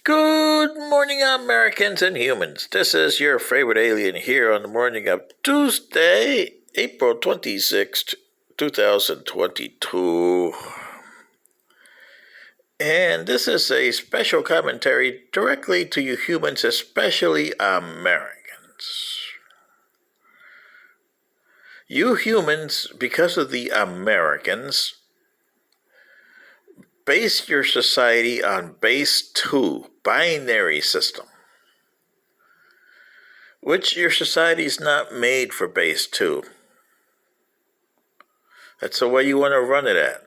Good morning, Americans and humans. This is your favorite alien here on the morning of Tuesday, April 26th, 2022. And this is a special commentary directly to you humans, especially Americans. You humans, because of the Americans, base your society on base 2, binary system. Which your society is not made for base 2. That's the way you want to run it at.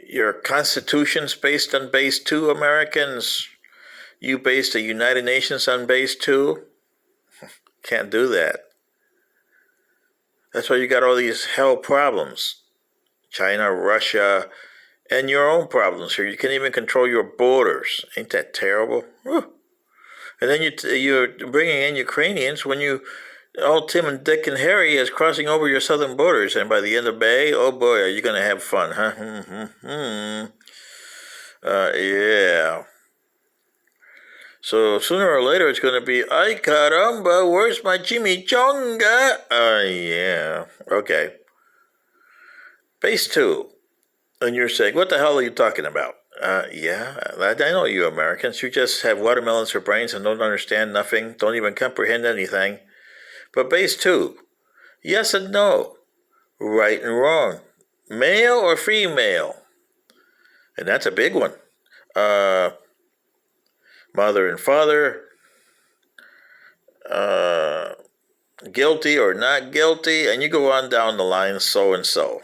Your constitution's based on base 2, Americans. You based the United Nations on base 2. Can't do that. That's why you got all these hell problems. China, Russia, and your own problems here. You can't even control your borders. Ain't that terrible? Whew. And then you're bringing in Ukrainians when all Tim and Dick and Harry is crossing over your southern borders. And by the end of May, oh boy, are you going to have fun, huh? Yeah. So sooner or later it's going to be, ay caramba, where's my chimichanga? Yeah. Okay. Base 2. And you're saying, what the hell are you talking about? Yeah, I know you Americans. You just have watermelons for brains and don't understand nothing, don't even comprehend anything. But base 2, yes and no, right and wrong, male or female. And that's a big one. Mother and father, guilty or not guilty, and you go on down the line, so and so.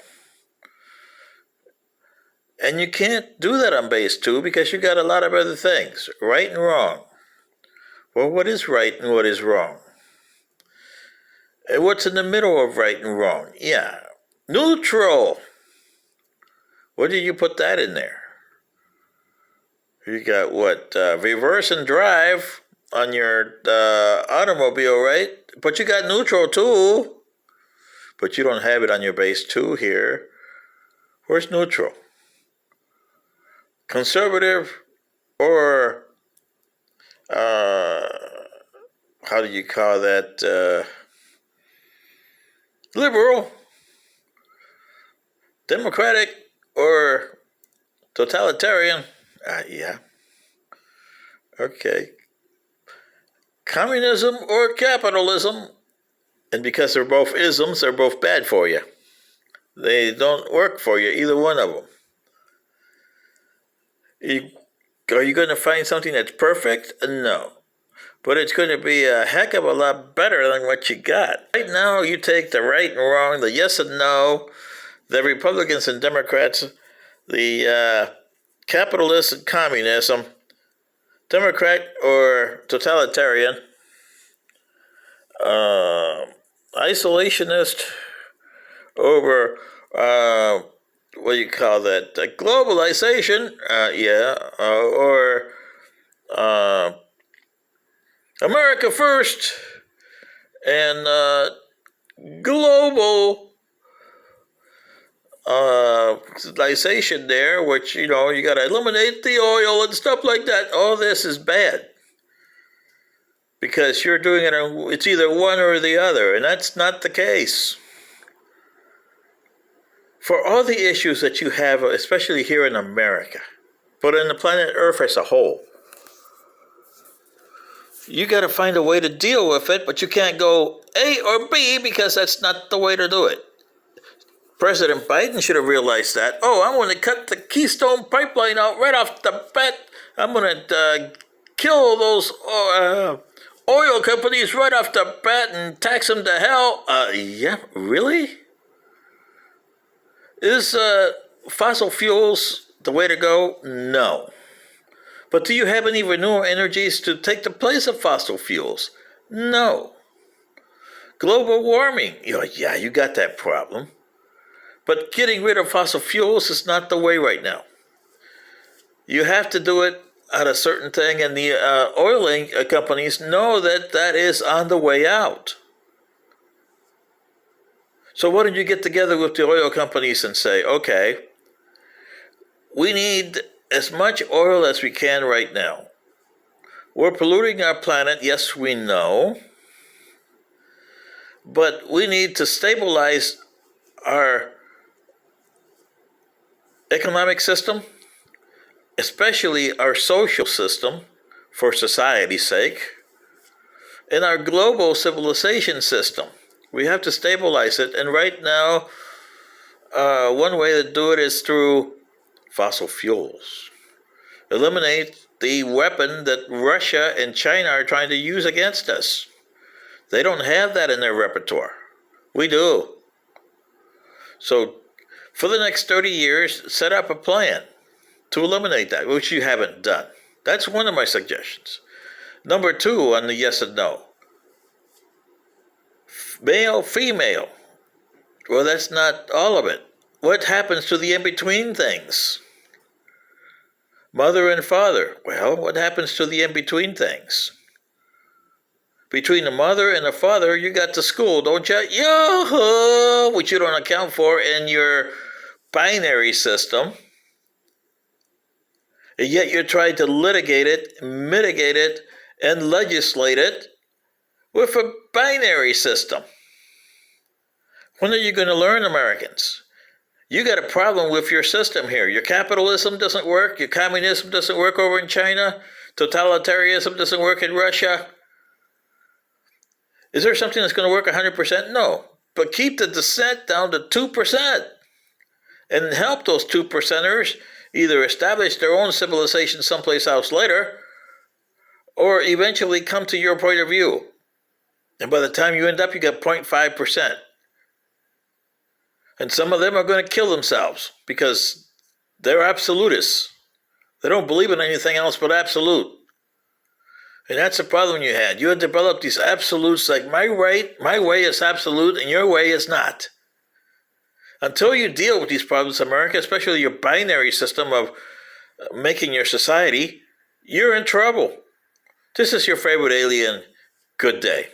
And you can't do that on base 2 because you got a lot of other things, right and wrong. Well, what is right and what is wrong? And what's in the middle of right and wrong? Yeah, neutral. What did you put that in there? You got what? Reverse and drive on your automobile, right? But you got neutral too. But you don't have it on your base 2 here. Where's neutral? Conservative or how do you call that? Liberal, democratic, or totalitarian? Yeah. Okay. Communism or capitalism? And because they're both isms, they're both bad for you. They don't work for you, either one of them. Are you going to find something that's perfect? No. But it's going to be a heck of a lot better than what you got. Right now, you take the right and wrong, the yes and no, the Republicans and Democrats, the capitalists and communism, Democrat or totalitarian, isolationist over what do you call that? Globalization, or America first, and global civilization there, which, you got to eliminate the oil and stuff like that. All this is bad. Because you're doing it's either one or the other, and that's not the case. For all the issues that you have, especially here in America, but on the planet Earth as a whole, you got to find a way to deal with it, but you can't go A or B because that's not the way to do it. President Biden should have realized that. Oh, I'm going to cut the Keystone Pipeline out right off the bat. I'm going to kill those oil companies right off the bat and tax them to hell. Yeah, really? Is fossil fuels the way to go? No. But do you have any renewable energies to take the place of fossil fuels? No. Global warming? Yeah, you got that problem. But getting rid of fossil fuels is not the way right now. You have to do it at a certain thing, and the oil companies know that that is on the way out. So why don't you get together with the oil companies and say, okay, we need as much oil as we can right now. We're polluting our planet, yes, we know, but we need to stabilize our economic system, especially our social system, for society's sake, and our global civilization system. We have to stabilize it, and right now, one way to do it is through fossil fuels. Eliminate the weapon that Russia and China are trying to use against us. They don't have that in their repertoire. We do. So, for the next 30 years, set up a plan to eliminate that, which you haven't done. That's one of my suggestions. Number 2 on the yes and no. Male, female. Well, that's not all of it. What happens to the in-between things? Mother and father. Well, what happens to the in-between things? Between the mother and the father, you got the school, don't you? Yoo-hoo! Which you don't account for in your binary system. And yet you're trying to litigate it, mitigate it, and legislate it with a binary system. When are you going to learn, Americans? You got a problem with your system here. Your capitalism doesn't work. Your communism doesn't work over in China. Totalitarianism doesn't work in Russia. Is there something that's going to work 100%? No. But keep the dissent down to 2% and help those 2%ers either establish their own civilization someplace else later or eventually come to your point of view. And by the time you end up, you got 0.5%. And some of them are going to kill themselves because they're absolutists. They don't believe in anything else but absolute. And that's the problem you had. You had developed these absolutes like my way is absolute and your way is not. Until you deal with these problems, America, especially your binary system of making your society, you're in trouble. This is your favorite alien. Good day.